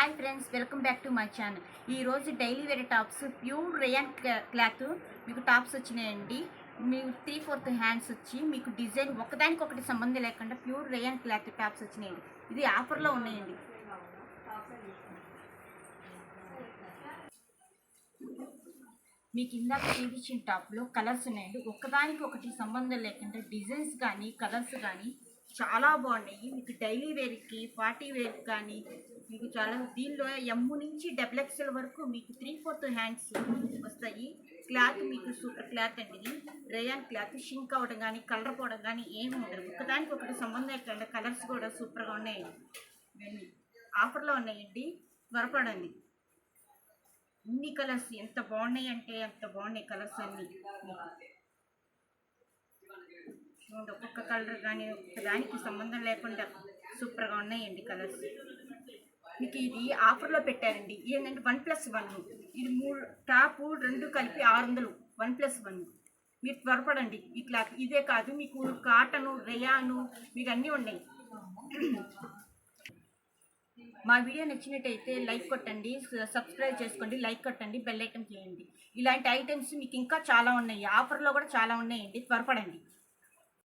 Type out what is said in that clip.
Hi friends, welcome back to my channel. ఈరోజు daily wear tops pure rayon cloth మీకు tops వచ్చినాయండి. మీకు 3/4 hands వచ్చి మీకు డిజైన్ ఒకదానికొకటి సంబంధం లేకుండా ప్యూర్ రేయాన్ క్లాత్ టాప్స్ వచ్చినాయండి. ఇది ఆఫర్లో ఉన్నాయండి. మీకు ఇందాక చూపించిన టాప్లో కలర్స్ ఉన్నాయండి. ఒకదానికి ఒకటి సంబంధం లేకుండా డిజైన్స్ కానీ కలర్స్ కానీ చాలా బాగున్నాయి. మీకు డైలీ వేర్కి పార్టీ వేర్కి కానీ మీకు చాలా దీనిలో ఎమ్ము నుంచి XXL వరకు మీకు 3/4 హ్యాండ్స్ వస్తాయి. క్లాత్ మీకు సూపర్ క్లాత్ అండి. ఇది రేయాన్ క్లాత్ షింక్ అవ్వడం కానీ కలర్ పోవడం కానీ ఏమి ఉండదు. ఒకదానికి ఒకటి సంబంధం లేకుండా కలర్స్ కూడా సూపర్గా ఉన్నాయండి. ఇవన్నీ ఆఫర్లో ఉన్నాయండి, త్వరపడండి. ఇన్ని కలర్స్ ఎంత బాగున్నాయి అంటే అంత బాగున్నాయి కలర్స్ అన్నీ. చూడండి, ఒక్కొక్క కలర్ కానీ దానికి సంబంధం లేకుండా సూపర్గా ఉన్నాయండి కలర్స్. మీకు ఇది ఆఫర్లో పెట్టారండి. ఏంటంటే 1+1, ఇది 3 టాప్ 2 కలిపి 600, 1+1. మీరు త్వరపడండి. ఇట్లా ఇదే కాదు, మీకు కాటను రేయాను మీకు అన్నీ ఉన్నాయి. మా వీడియో నచ్చినట్టయితే లైక్ కొట్టండి, సబ్స్క్రైబ్ చేసుకోండి, లైక్ కొట్టండి, బెల్ ఐకాన్ చేయండి. ఇలాంటి ఐటమ్స్ మీకు ఇంకా చాలా ఉన్నాయి. ఆఫర్లో కూడా చాలా ఉన్నాయండి, త్వరపడండి.